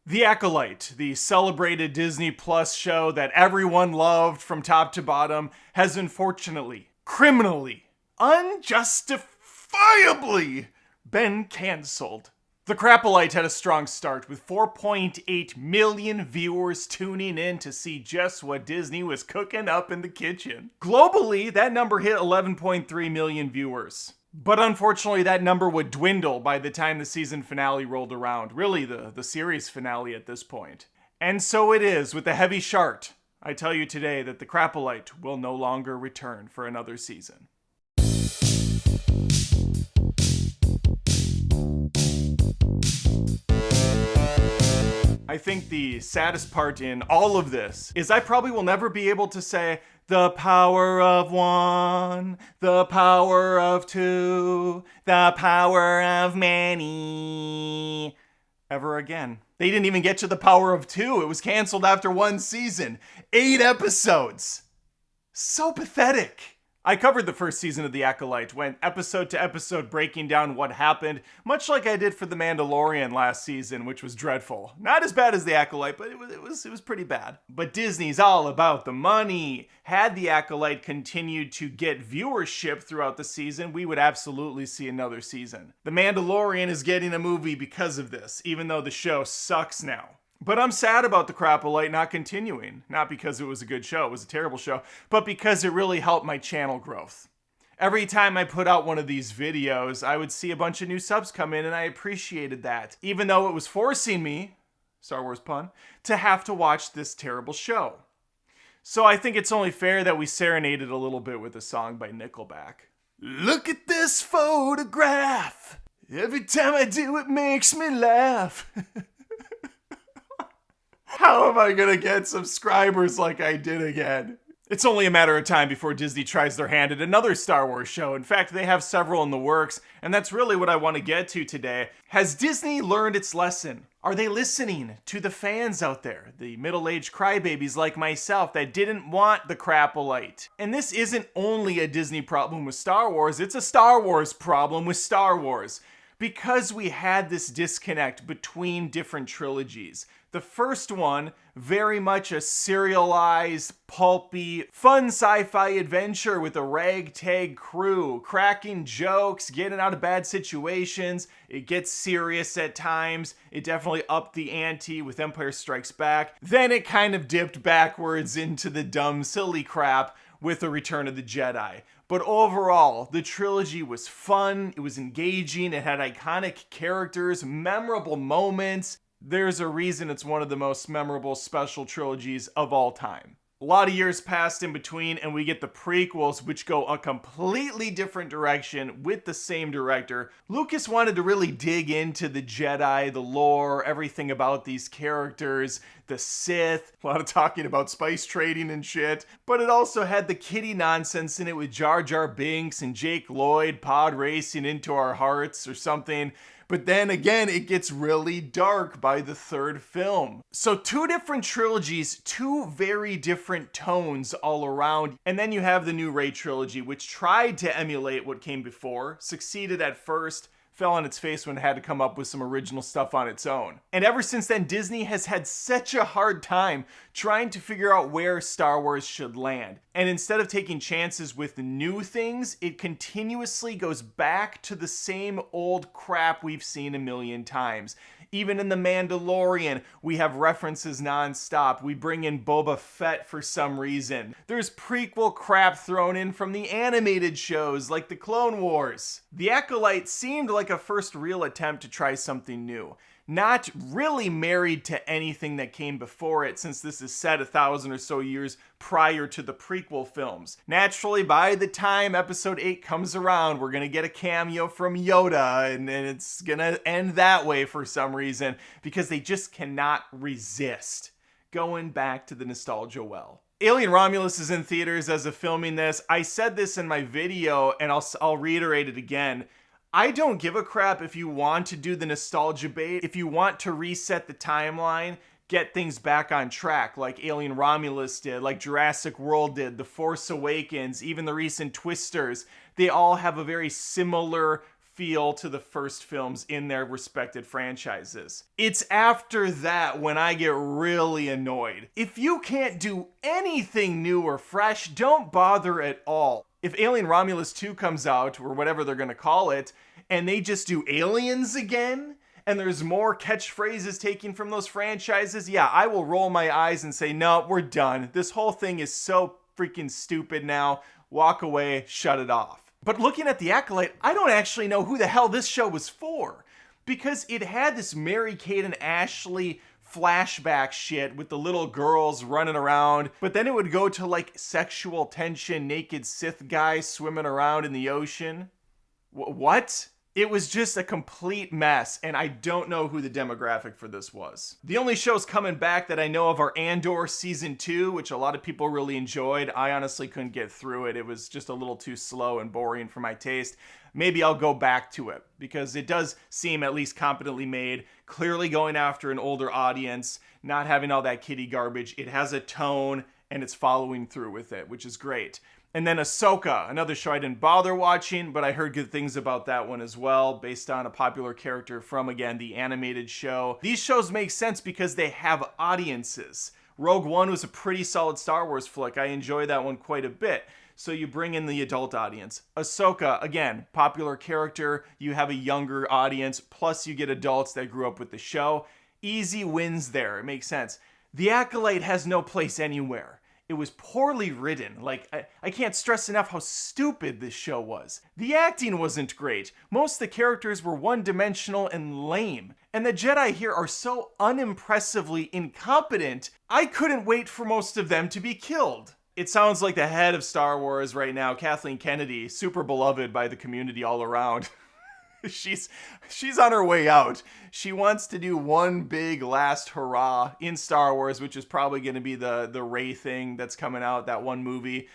The Acolyte, the celebrated Disney Plus show that everyone loved from top to bottom, has unfortunately, criminally, unjustifiably been cancelled. The Crapolyte had a strong start with 4.8 million viewers tuning in to see just what Disney was cooking up in the kitchen. Globally, that number hit 11.3 million viewers. But unfortunately, that number would dwindle by the time the season finale rolled around. Really, the series finale at this point. And so it is with the heavy shart. I tell you today that the Crapolyte will no longer return for another season. I think the saddest part in all of this is I probably will never be able to say the power of one, the power of two, the power of many ever again. They didn't even get to the power of two. It was canceled after one season. 8 episodes. So pathetic. I covered the first season of The Acolyte, went episode to episode breaking down what happened, much like I did for The Mandalorian last season, which was dreadful. Not as bad as The Acolyte, but it was pretty bad. But Disney's all about the money. Had The Acolyte continued to get viewership throughout the season, we would absolutely see another season. The Mandalorian is getting a movie because of this, even though the show sucks now. But I'm sad about the Crapolyte not continuing. Not because it was a good show, it was a terrible show, but because it really helped my channel growth. Every time I put out one of these videos, I would see a bunch of new subs come in, and I appreciated that. Even though it was forcing me, Star Wars pun, to have to watch this terrible show. So I think it's only fair that we serenaded a little bit with a song by Nickelback. Look at this photograph! Every time I do, it makes me laugh. How am I gonna get subscribers like I did again? It's only a matter of time before Disney tries their hand at another Star Wars show. In fact, they have several in the works, and that's really what I want to get to today. Has Disney learned its lesson? Are they listening to the fans out there, the middle-aged crybabies like myself that didn't want the Crapolyte? And this isn't only a Disney problem with Star Wars, it's a Star Wars problem with Star Wars. Because we had this disconnect between different trilogies. The first one, very much a serialized, pulpy, fun sci-fi adventure with a ragtag crew, cracking jokes, getting out of bad situations. It gets serious at times. It definitely upped the ante with Empire Strikes Back. Then it kind of dipped backwards into the dumb, silly crap with The Return of the Jedi. But overall, the trilogy was fun, it was engaging, it had iconic characters, memorable moments. There's a reason it's one of the most memorable special trilogies of all time. A lot of years passed in between, and we get the prequels, which go a completely different direction with the same director. Lucas wanted to really dig into the Jedi, the lore, everything about these characters, the Sith, a lot of talking about spice trading and shit. But it also had the kiddie nonsense in it with Jar Jar Binks and Jake Lloyd pod racing into our hearts or something. But then again, it gets really dark by the third film. So 2 different trilogies, 2 very different tones all around. And then you have the new Rey trilogy, which tried to emulate what came before, succeeded at first, fell on its face when it had to come up with some original stuff on its own. And ever since then, Disney has had such a hard time trying to figure out where Star Wars should land. And instead of taking chances with new things, it continuously goes back to the same old crap we've seen a million times. Even in The Mandalorian, we have references nonstop. We bring in Boba Fett for some reason. There's prequel crap thrown in from the animated shows like the Clone Wars. The Acolyte seemed like a first real attempt to try something new. Not really married to anything that came before it, since this is set 1,000 or so years prior to the prequel films. Naturally, by the time episode 8 comes around, we're gonna get a cameo from Yoda, and it's gonna end that way for some reason, because they just cannot resist going back to the nostalgia well. Alien Romulus is in theaters as of filming this. I said this in my video, and I'll reiterate it again. I don't give a crap if you want to do the nostalgia bait, if you want to reset the timeline, get things back on track like Alien Romulus did, like Jurassic World did, The Force Awakens, even the recent Twisters. They all have a very similar feel to the first films in their respected franchises. It's after that when I get really annoyed. If you can't do anything new or fresh, don't bother at all. If Alien Romulus 2 comes out, or whatever they're gonna call it, and they just do aliens again, and there's more catchphrases taken from those franchises, yeah, I will roll my eyes and say, no, we're done. This whole thing is so freaking stupid now. Walk away, shut it off. But looking at The Acolyte, I don't actually know who the hell this show was for, because it had this Mary-Kate and Ashley flashback shit with the little girls running around, but then it would go to like sexual tension, naked Sith guys swimming around in the ocean. What? It was just a complete mess, and I don't know who the demographic for this was. The only shows coming back that I know of are Andor Season 2, which a lot of people really enjoyed. I honestly couldn't get through it. It was just a little too slow and boring for my taste. Maybe I'll go back to it, because it does seem at least competently made, clearly going after an older audience, not having all that kiddie garbage. It has a tone, and it's following through with it, which is great. And then Ahsoka, another show I didn't bother watching, but I heard good things about that one as well, based on a popular character from, again, the animated show. These shows make sense because they have audiences. Rogue One was a pretty solid Star Wars flick. I enjoy that one quite a bit. So you bring in the adult audience. Ahsoka, again, popular character. You have a younger audience, plus you get adults that grew up with the show. Easy wins there. It makes sense. The Acolyte has no place anywhere. It was poorly written. Like, I can't stress enough how stupid this show was. The acting wasn't great. Most of the characters were one-dimensional and lame. And the Jedi here are so unimpressively incompetent, I couldn't wait for most of them to be killed. It sounds like the head of Star Wars right now, Kathleen Kennedy, super beloved by the community all around. She's on her way out. She wants to do one big last hurrah in Star Wars, which is probably going to be the Rey thing that's coming out, that one movie.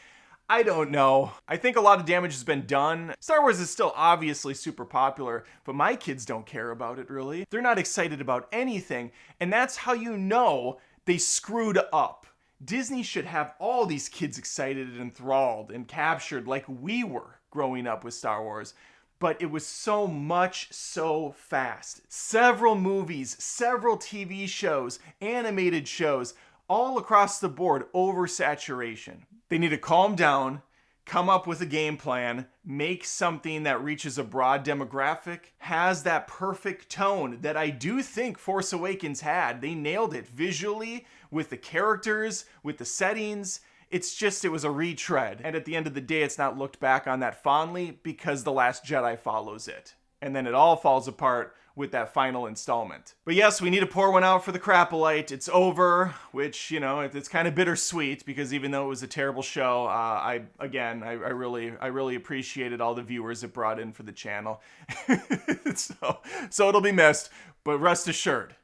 I don't know. I think a lot of damage has been done. Star Wars is still obviously super popular, but my kids don't care about it really. They're not excited about anything, and that's how you know they screwed up. Disney should have all these kids excited and enthralled and captured like we were growing up with Star Wars. But it was so much so fast. Several movies, several TV shows, animated shows, all across the board, oversaturation. They need to calm down, come up with a game plan, make something that reaches a broad demographic, has that perfect tone that I do think Force Awakens had. They nailed it visually, with the characters, with the settings. It was a retread. And at the end of the day, it's not looked back on that fondly because The Last Jedi follows it. And then it all falls apart with that final installment. But yes, we need to pour one out for the Crapolyte. It's over, which, you know, it's kind of bittersweet because even though it was a terrible show, I really appreciated all the viewers it brought in for the channel. So it'll be missed, but rest assured,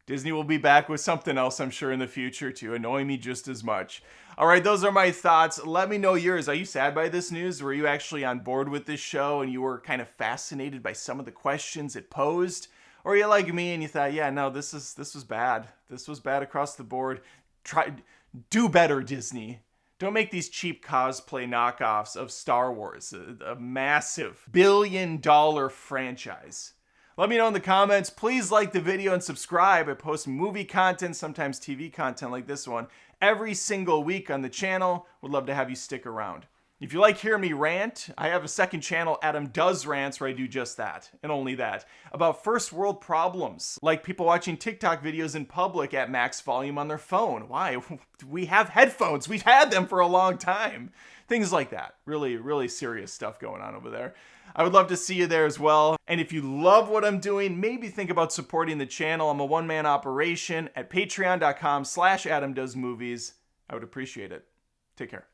Disney will be back with something else, I'm sure, in the future to annoy me just as much. All right, those are my thoughts. Let me know yours. Are you sad by this news? Were you actually on board with this show and you were kind of fascinated by some of the questions it posed? Or are you like me and you thought, yeah, no, this was bad. This was bad across the board. Do better, Disney. Don't make these cheap cosplay knockoffs of Star Wars, a massive billion-dollar franchise. Let me know in the comments. Please like the video and subscribe. I post movie content, sometimes TV content like this one, every single week on the channel. Would love to have you stick around. If you like hearing me rant, I have a second channel, Adam Does Rants, where I do just that, and only that, about first world problems, like people watching TikTok videos in public at max volume on their phone. Why? We have headphones. We've had them for a long time. Things like that. Really, really serious stuff going on over there. I would love to see you there as well. And if you love what I'm doing, maybe think about supporting the channel. I'm a one-man operation at patreon.com/AdamDoesMovies. I would appreciate it. Take care.